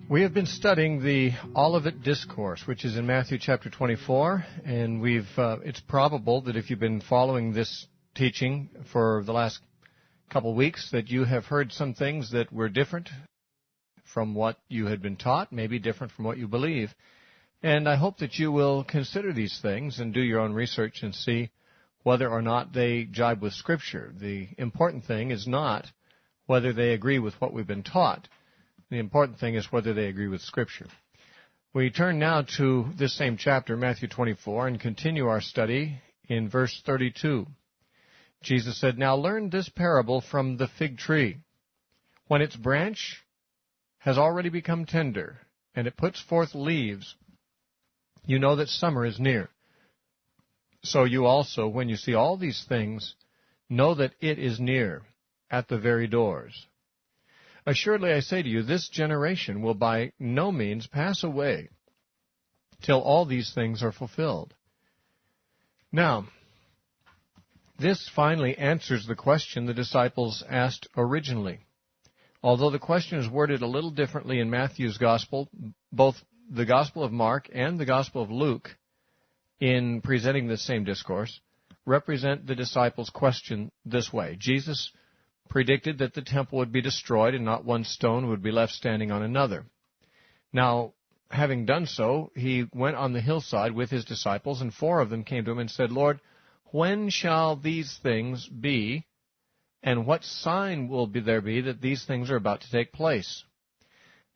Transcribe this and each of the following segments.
We have been studying the Olivet Discourse, which is in Matthew chapter 24, and it's probable that if you've been following this teaching for the last couple of weeks that you have heard some things that were different from what you had been taught, maybe different from what you believe. And I hope that you will consider these things and do your own research and see whether or not they jibe with Scripture. The important thing is not whether they agree with what we've been taught. The important thing is whether they agree with Scripture. We turn now to this same chapter, Matthew 24, and continue our study in verse 32. Jesus said, "Now learn this parable from the fig tree. When its branch has already become tender, and it puts forth leaves, you know that summer is near. So you also, when you see all these things, know that it is near, at the very doors. Assuredly, I say to you, this generation will by no means pass away till all these things are fulfilled." Now, this finally answers the question the disciples asked originally. Although the question is worded a little differently in Matthew's Gospel, both the Gospel of Mark and the Gospel of Luke, in presenting this same discourse, represent the disciples' question this way. Jesus predicted that the temple would be destroyed and not one stone would be left standing on another. Now, having done so, he went on the hillside with his disciples, and 4 of them came to him and said, "Lord, when shall these things be, and what sign will there be that these things are about to take place?"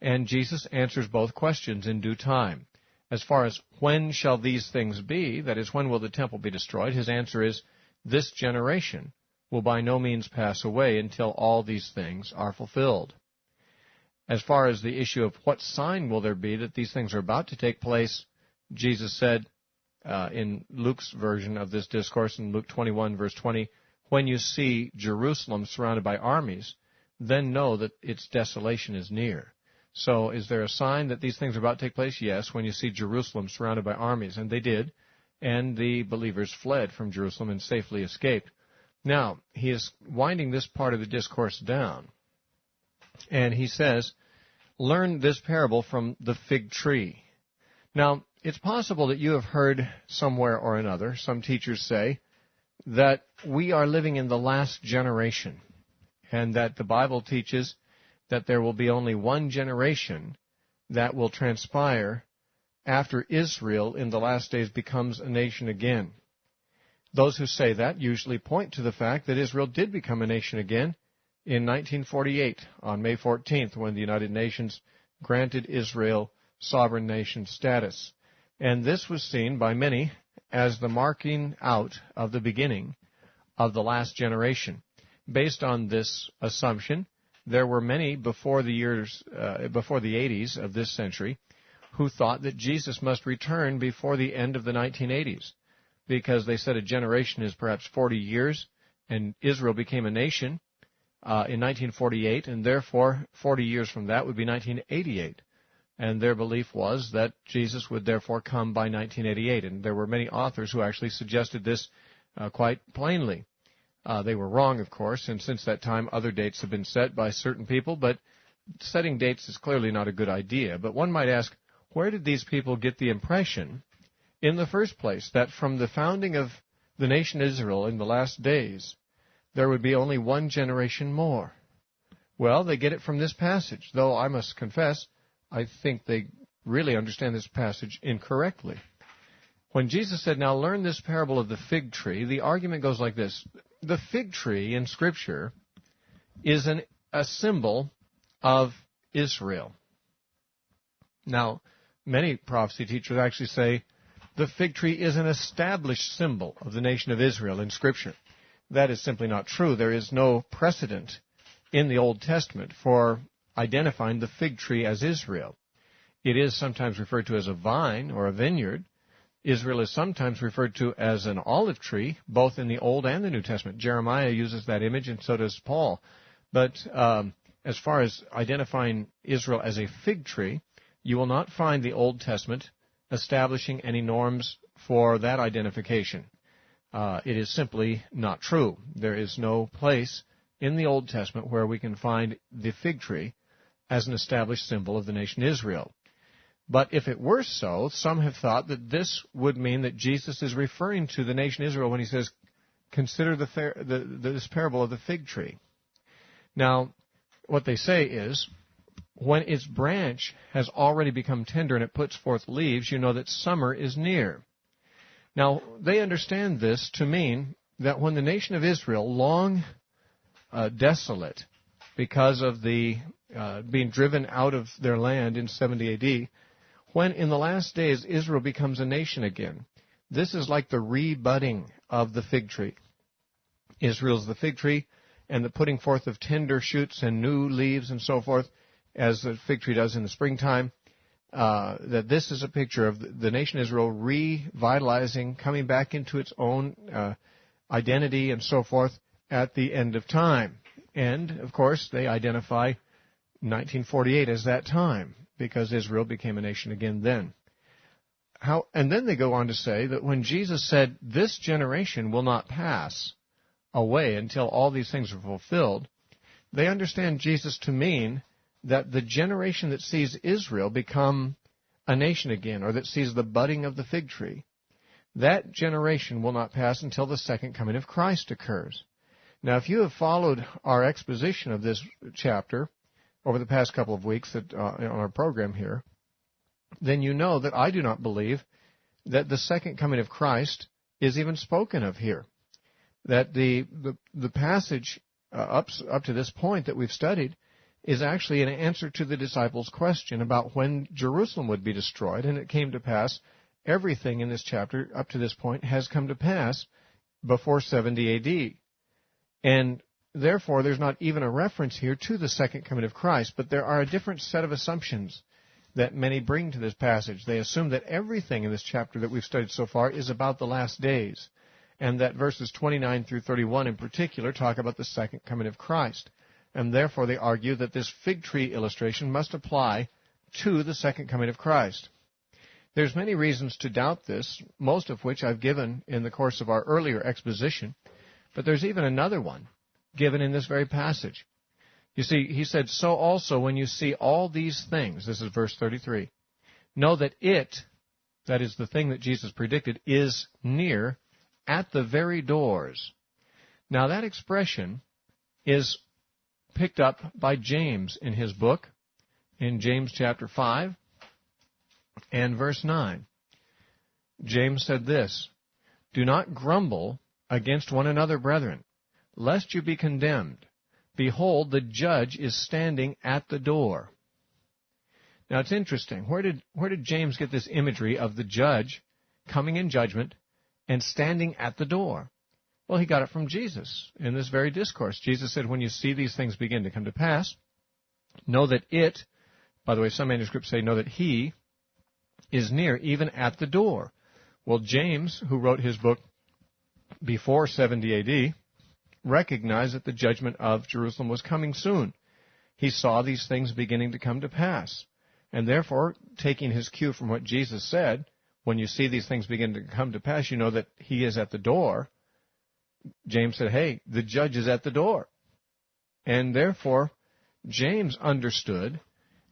And Jesus answers both questions in due time. As far as when shall these things be, that is, when will the temple be destroyed, his answer is, this generation will by no means pass away until all these things are fulfilled. As far as the issue of what sign will there be that these things are about to take place, Jesus said in Luke's version of this discourse, in Luke 21, verse 20, "When you see Jerusalem surrounded by armies, then know that its desolation is near." So is there a sign that these things are about to take place? Yes, when you see Jerusalem surrounded by armies. And they did, and the believers fled from Jerusalem and safely escaped. Now, he is winding this part of the discourse down, and he says, "Learn this parable from the fig tree." Now, it's possible that you have heard somewhere or another, some teachers say, that we are living in the last generation, and that the Bible teaches that there will be only one generation that will transpire after Israel in the last days becomes a nation again. Those who say that usually point to the fact that Israel did become a nation again in 1948, on May 14th, when the United Nations granted Israel sovereign nation status. And this was seen by many as the marking out of the beginning of the last generation. Based on this assumption, there were many before the 80s of this century who thought that Jesus must return before the end of the 1980s. Because they said a generation is perhaps 40 years, and Israel became a nation in 1948, and therefore 40 years from that would be 1988. And their belief was that Jesus would therefore come by 1988. And there were many authors who actually suggested this quite plainly. They were wrong, of course, and since that time other dates have been set by certain people, but setting dates is clearly not a good idea. But one might ask, where did these people get the impression in the first place that from the founding of the nation Israel in the last days, there would be only one generation more? Well, they get it from this passage, though I must confess, I think they really understand this passage incorrectly. When Jesus said, "Now learn this parable of the fig tree," the argument goes like this. The fig tree in Scripture is a symbol of Israel. Now, many prophecy teachers actually say the fig tree is an established symbol of the nation of Israel in Scripture. That is simply not true. There is no precedent in the Old Testament for identifying the fig tree as Israel. It is sometimes referred to as a vine or a vineyard. Israel is sometimes referred to as an olive tree, both in the Old and the New Testament. Jeremiah uses that image, and so does Paul. But as far as identifying Israel as a fig tree, you will not find the Old Testament establishing any norms for that identification. It is simply not true. There is no place in the Old Testament where we can find the fig tree as an established symbol of the nation Israel. But if it were so, some have thought that this would mean that Jesus is referring to the nation Israel when he says, consider this parable of the fig tree. Now, what they say is, when its branch has already become tender and it puts forth leaves, you know that summer is near. Now, they understand this to mean that when the nation of Israel, long desolate because of the being driven out of their land in 70 A.D., when in the last days Israel becomes a nation again, this is like the rebudding of the fig tree. Israel's the fig tree, and the putting forth of tender shoots and new leaves and so forth, as the fig tree does in the springtime, that this is a picture of the nation Israel revitalizing, coming back into its own identity and so forth at the end of time. And, of course, they identify 1948 as that time, because Israel became a nation again then. And then they go on to say that when Jesus said, this generation will not pass away until all these things are fulfilled, they understand Jesus to mean that the generation that sees Israel become a nation again, or that sees the budding of the fig tree, that generation will not pass until the second coming of Christ occurs. Now, if you have followed our exposition of this chapter over the past couple of weeks on our program here, then you know that I do not believe that the second coming of Christ is even spoken of here. That the passage up to this point that we've studied is actually an answer to the disciples' question about when Jerusalem would be destroyed, and it came to pass. Everything in this chapter up to this point has come to pass before 70 A.D. And therefore, there's not even a reference here to the second coming of Christ, but there are a different set of assumptions that many bring to this passage. They assume that everything in this chapter that we've studied so far is about the last days, and that verses 29 through 31 in particular talk about the second coming of Christ. And therefore, they argue that this fig tree illustration must apply to the second coming of Christ. There's many reasons to doubt this, most of which I've given in the course of our earlier exposition, but there's even another one given in this very passage. You see, he said, so also when you see all these things, this is verse 33, know that it, that is the thing that Jesus predicted, is near at the very doors. Now that expression is picked up by James in his book, in James chapter 5 and verse 9. James said this, do not grumble against one another, brethren, lest you be condemned. Behold, the judge is standing at the door. Now it's interesting. Where did James get this imagery of the judge coming in judgment and standing at the door? Well, he got it from Jesus in this very discourse. Jesus said, when you see these things begin to come to pass, know that it, by the way, some manuscripts say, know that he is near, even at the door. Well, James, who wrote his book before 70 A.D., recognized that the judgment of Jerusalem was coming soon. He saw these things beginning to come to pass. And therefore, taking his cue from what Jesus said, when you see these things begin to come to pass, you know that he is at the door. James said, hey, the judge is at the door. And therefore, James understood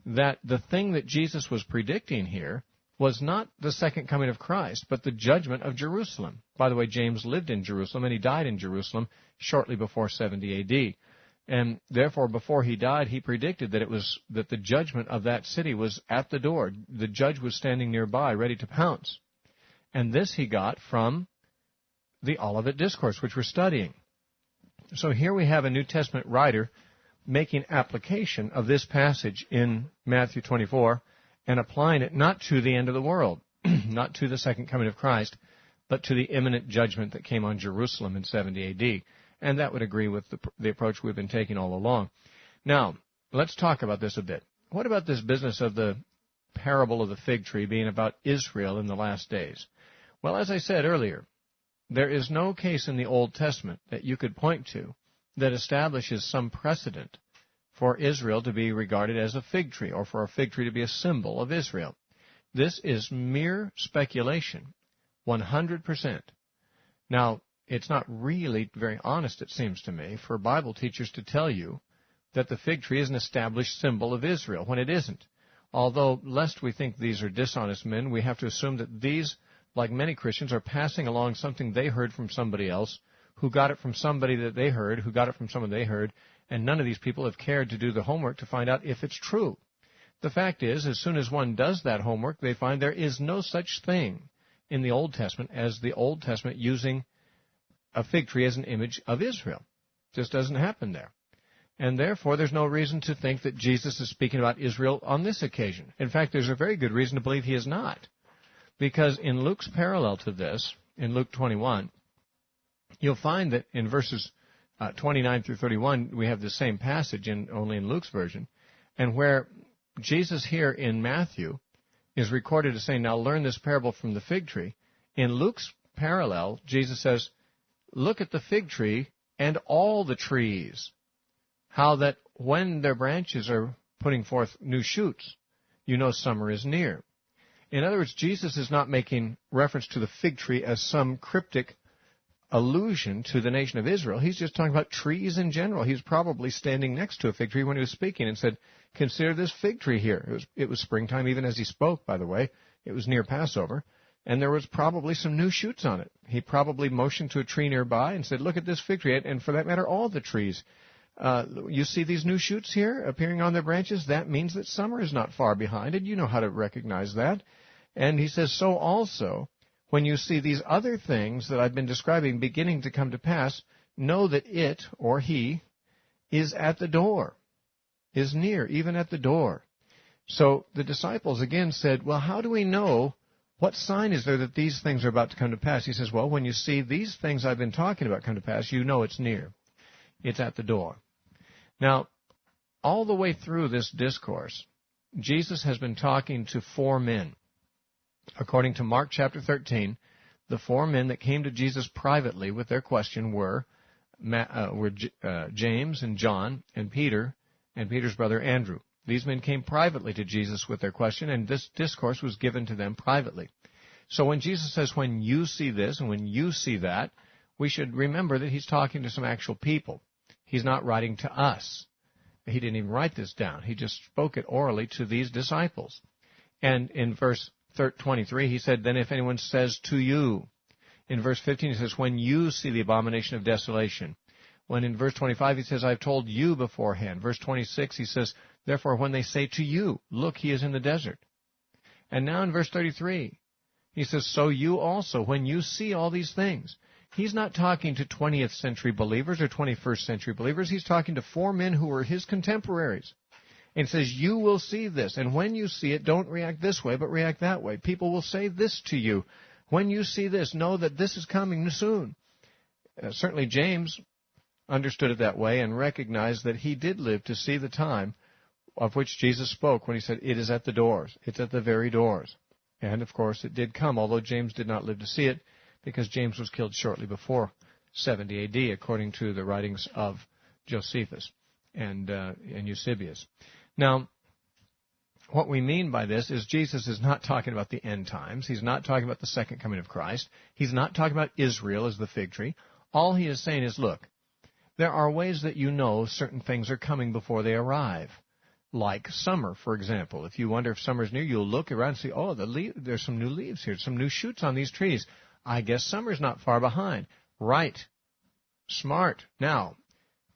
that the thing that Jesus was predicting here was not the second coming of Christ, but the judgment of Jerusalem. By the way, James lived in Jerusalem, and he died in Jerusalem shortly before 70 A.D. And therefore, before he died, he predicted that the judgment of that city was at the door. The judge was standing nearby, ready to pounce. And this he got from the Olivet Discourse, which we're studying. So here we have a New Testament writer making application of this passage in Matthew 24 and applying it not to the end of the world, not to the second coming of Christ, but to the imminent judgment that came on Jerusalem in 70 A.D. And that would agree with the approach we've been taking all along. Now, let's talk about this a bit. What about this business of the parable of the fig tree being about Israel in the last days? Well, as I said earlier, there is no case in the Old Testament that you could point to that establishes some precedent for Israel to be regarded as a fig tree, or for a fig tree to be a symbol of Israel. This is mere speculation, 100%. Now, it's not really very honest, it seems to me, for Bible teachers to tell you that the fig tree is an established symbol of Israel, when it isn't. Although, lest we think these are dishonest men, we have to assume that these, like many Christians, are passing along something they heard from somebody else, who got it from somebody that they heard, who got it from someone they heard, and none of these people have cared to do the homework to find out if it's true. The fact is, as soon as one does that homework, they find there is no such thing in the Old Testament as the Old Testament using a fig tree as an image of Israel. It just doesn't happen there. And therefore, there's no reason to think that Jesus is speaking about Israel on this occasion. In fact, there's a very good reason to believe he is not. Because in Luke's parallel to this, in Luke 21, you'll find that in verses 29 through 31, we have the same passage, only in Luke's version, and where Jesus here in Matthew is recorded as saying, now learn this parable from the fig tree. In Luke's parallel, Jesus says, look at the fig tree and all the trees, how that when their branches are putting forth new shoots, you know summer is near. In other words, Jesus is not making reference to the fig tree as some cryptic allusion to the nation of Israel. He's just talking about trees in general. He was probably standing next to a fig tree when he was speaking and said, consider this fig tree here. It was springtime even as he spoke, by the way. It was near Passover, and there was probably some new shoots on it. He probably motioned to a tree nearby and said, look at this fig tree, and for that matter, all the trees. You see these new shoots here appearing on their branches? That means that summer is not far behind, and you know how to recognize that. And he says, so also, when you see these other things that I've been describing beginning to come to pass, know that it, or he, is at the door, is near, even at the door. So the disciples again said, well, how do we know, what sign is there that these things are about to come to pass? He says, well, when you see these things I've been talking about come to pass, you know it's near. It's at the door. Now, all the way through this discourse, Jesus has been talking to four men. According to Mark chapter 13, the four men that came to Jesus privately with their question were James and John and Peter and Peter's brother Andrew. These men came privately to Jesus with their question, and this discourse was given to them privately. So when Jesus says, when you see this and when you see that, we should remember that he's talking to some actual people. He's not writing to us. He didn't even write this down. He just spoke it orally to these disciples. And in verse 23, he said, then if anyone says to you. In verse 15, he says, when you see the abomination of desolation. When in verse 25, he says, I've told you beforehand. Verse 26, he says, therefore, when they say to you, look, he is in the desert. And now in verse 33, he says, so you also, when you see all these things. He's not talking to 20th century believers or 21st century believers. He's talking to four men who were his contemporaries. And says, you will see this. And when you see it, don't react this way, but react that way. People will say this to you. When you see this, know that this is coming soon. Certainly James understood it that way and recognized that he did live to see the time of which Jesus spoke when he said, it is at the doors. It's at the very doors. And, of course, it did come, although James did not live to see it, because James was killed shortly before 70 A.D., according to the writings of Josephus and Eusebius. Now, what we mean by this is Jesus is not talking about the end times. He's not talking about the second coming of Christ. He's not talking about Israel as the fig tree. All he is saying is, look, there are ways that you know certain things are coming before they arrive. Like summer, for example. If you wonder if summer's near, you'll look around and see, oh, there's some new leaves here, some new shoots on these trees. I guess summer's not far behind. Right. Smart. Now,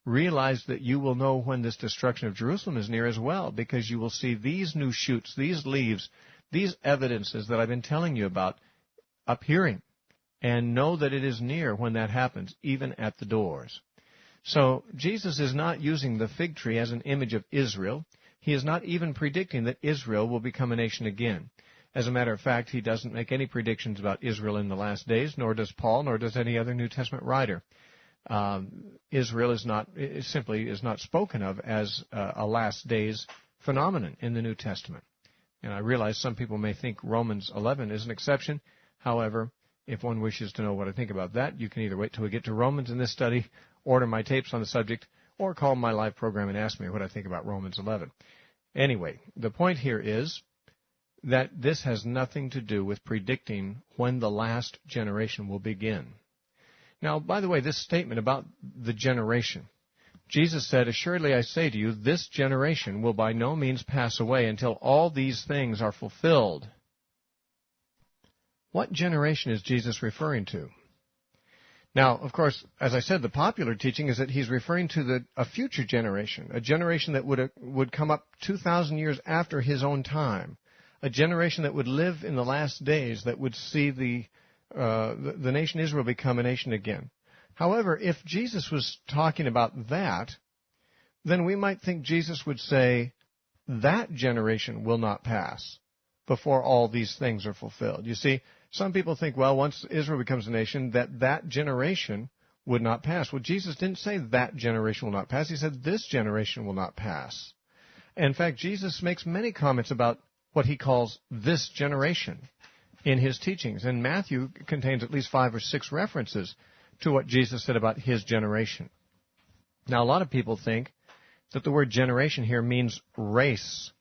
realize that you will know when this destruction of Jerusalem is near as well, because you will see these new shoots, these leaves, these evidences that I've been telling you about appearing, and know that it is near when that happens, even at the doors. So Jesus is not using the fig tree as an image of Israel. He is not even predicting that Israel will become a nation again. As a matter of fact, he doesn't make any predictions about Israel in the last days, nor does Paul, nor does any other New Testament writer. Israel is not spoken of as a last days phenomenon in the New Testament. And I realize some people may think Romans 11 is an exception. However, if one wishes to know what I think about that, you can either wait till we get to Romans in this study, order my tapes on the subject, or call my live program and ask me what I think about Romans 11. Anyway, the point here is that this has nothing to do with predicting when the last generation will begin. Now, by the way, this statement about the generation, Jesus said, "Assuredly I say to you, this generation will by no means pass away until all these things are fulfilled." What generation is Jesus referring to? Now, of course, as I said, the popular teaching is that he's referring to a future generation, a generation that would come up 2,000 years after his own time, a generation that would live in the last days, that would see the nation Israel become a nation again. However, if Jesus was talking about that, then we might think Jesus would say, that generation will not pass before all these things are fulfilled. You see, some people think, well, once Israel becomes a nation, that generation would not pass. Well, Jesus didn't say that generation will not pass. He said this generation will not pass. In fact, Jesus makes many comments about what he calls this generation in his teachings. And Matthew contains at least 5 or 6 references to what Jesus said about his generation. Now, a lot of people think that the word generation here means race.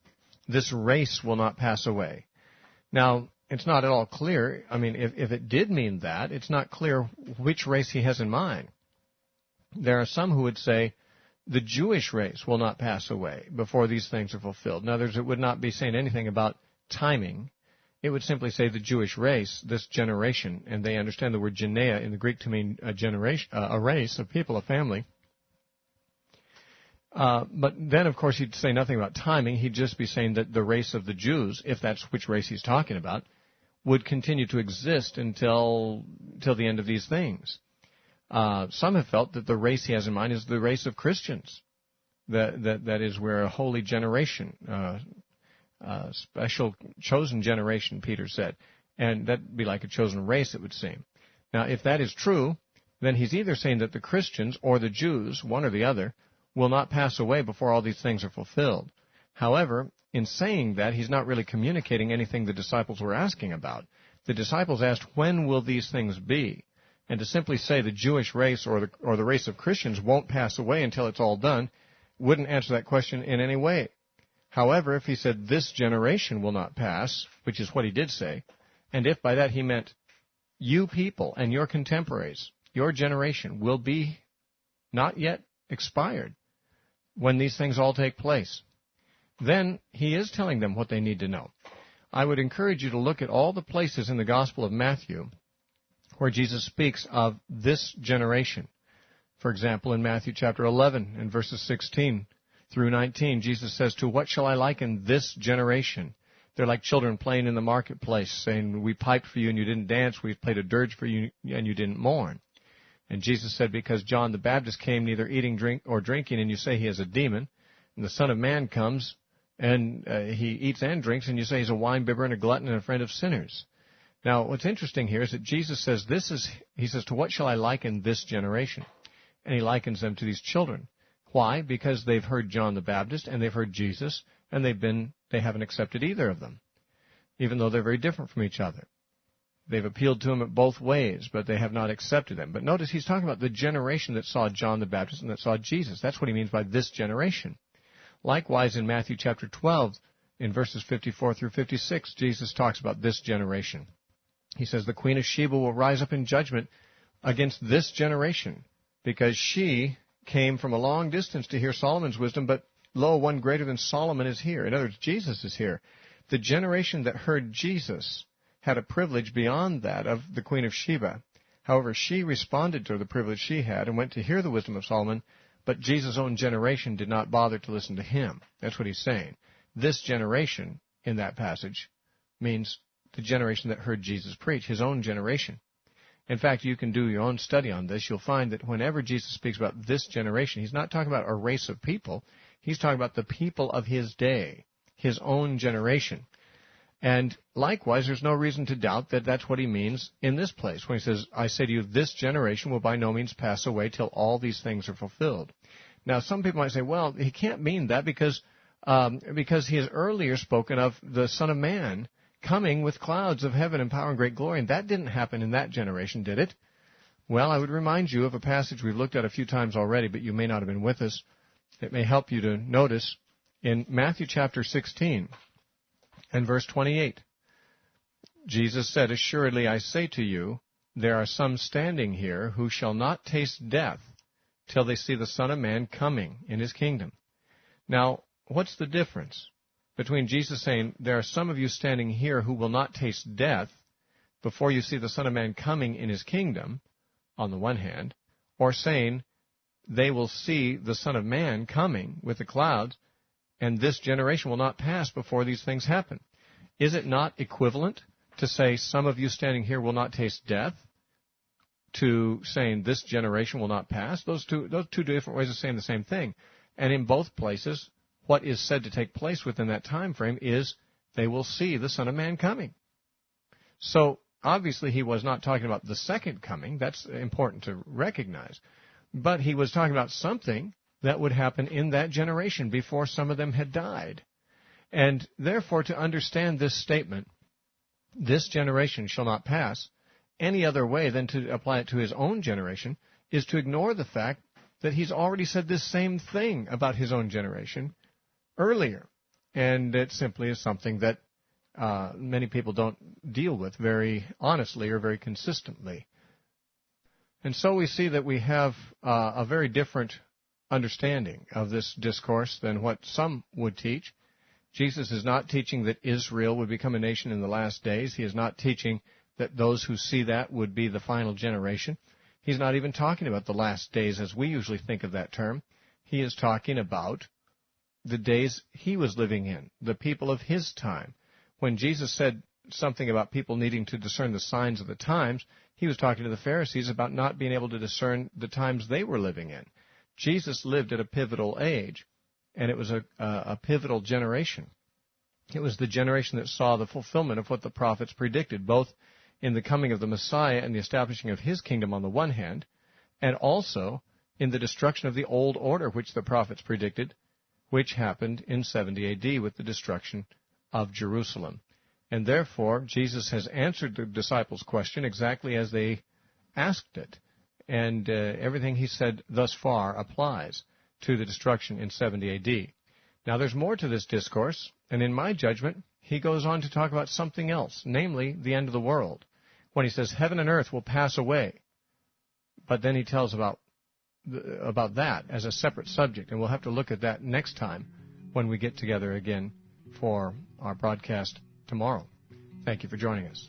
This race will not pass away. Now, it's not at all clear. I mean, if it did mean that, it's not clear which race he has in mind. There are some who would say the Jewish race will not pass away before these things are fulfilled. In other words, it would not be saying anything about timing. It would simply say the Jewish race, this generation, and they understand the word genea in the Greek to mean a generation, a race, a people, a family. But then, of course, he'd say nothing about timing. He'd just be saying that the race of the Jews, if that's which race he's talking about, would continue to exist until the end of these things. Some have felt that the race he has in mind is the race of Christians. That is, we're a holy generation, special chosen generation, Peter said. And that'd be like a chosen race, it would seem. Now, if that is true, then he's either saying that the Christians or the Jews, one or the other, will not pass away before all these things are fulfilled. However, in saying that, he's not really communicating anything the disciples were asking about. The disciples asked, when will these things be? And to simply say the Jewish race or the race of Christians won't pass away until it's all done wouldn't answer that question in any way. However, if he said this generation will not pass, which is what he did say, and if by that he meant you people and your contemporaries, your generation will be not yet expired when these things all take place, then he is telling them what they need to know. I would encourage you to look at all the places in the Gospel of Matthew where Jesus speaks of this generation. For example, in Matthew chapter 11 and verses 16 through 19, Jesus says, "To what shall I liken this generation? They're like children playing in the marketplace, saying, we piped for you and you didn't dance, we played a dirge for you and you didn't mourn." And Jesus said, because John the Baptist came neither eating or drinking, and you say he is a demon, and the Son of Man comes, and he eats and drinks, and you say he's a winebibber and a glutton and a friend of sinners. Now, what's interesting here is that Jesus says he says, to what shall I liken this generation? And he likens them to these children. Why? Because they've heard John the Baptist, and they've heard Jesus, and they haven't accepted either of them, even though they're very different from each other. They've appealed to him in both ways, but they have not accepted him. But notice he's talking about the generation that saw John the Baptist and that saw Jesus. That's what he means by this generation. Likewise, in Matthew chapter 12, in verses 54 through 56, Jesus talks about this generation. He says, "The queen of Sheba will rise up in judgment against this generation, because she came from a long distance to hear Solomon's wisdom, but lo, one greater than Solomon is here." In other words, Jesus is here. The generation that heard Jesus had a privilege beyond that of the Queen of Sheba. However, she responded to the privilege she had and went to hear the wisdom of Solomon, but Jesus' own generation did not bother to listen to him. That's what he's saying. This generation, in that passage, means the generation that heard Jesus preach, his own generation. In fact, you can do your own study on this. You'll find that whenever Jesus speaks about this generation, he's not talking about a race of people. He's talking about the people of his day, his own generation. And likewise, there's no reason to doubt that that's what he means in this place when he says, "I say to you, this generation will by no means pass away till all these things are fulfilled." Now, some people might say, well, he can't mean that because he has earlier spoken of the Son of Man coming with clouds of heaven and power and great glory, and that didn't happen in that generation, did it? Well, I would remind you of a passage we've looked at a few times already, but you may not have been with us. It may help you to notice in Matthew chapter 16. And verse 28, Jesus said, "Assuredly I say to you, there are some standing here who shall not taste death till they see the Son of Man coming in his kingdom. Now, what's the difference between Jesus saying, there are some of you standing here who will not taste death before you see the Son of Man coming in his kingdom, on the one hand, or saying, they will see the Son of Man coming with the clouds, and this generation will not pass before these things happen? Is it not equivalent to say, some of you standing here will not taste death, to saying this generation will not pass? Those two different ways of saying the same thing. And in both places, what is said to take place within that time frame is they will see the Son of Man coming. So obviously he was not talking about the second coming. That's important to recognize. But he was talking about something that would happen in that generation before some of them had died. And therefore, to understand this statement, this generation shall not pass, any other way than to apply it to his own generation is to ignore the fact that he's already said this same thing about his own generation earlier. And it simply is something that many people don't deal with very honestly or very consistently. And so we see that we have a very different understanding of this discourse than what some would teach. Jesus is not teaching that Israel would become a nation in the last days. He is not teaching that those who see that would be the final generation. He's not even talking about the last days as we usually think of that term. He is talking about the days he was living in, the people of his time. When Jesus said something about people needing to discern the signs of the times, he was talking to the Pharisees about not being able to discern the times they were living in. Jesus lived at a pivotal age, and it was a pivotal generation. It was the generation that saw the fulfillment of what the prophets predicted, both in the coming of the Messiah and the establishing of his kingdom on the one hand, and also in the destruction of the old order which the prophets predicted, which happened in 70 A.D. with the destruction of Jerusalem. And therefore, Jesus has answered the disciples' question exactly as they asked it. And everything he said thus far applies to the destruction in 70 A.D. Now, there's more to this discourse, and in my judgment, he goes on to talk about something else, namely the end of the world, when he says heaven and earth will pass away. But then he tells about that as a separate subject, and we'll have to look at that next time when we get together again for our broadcast tomorrow. Thank you for joining us.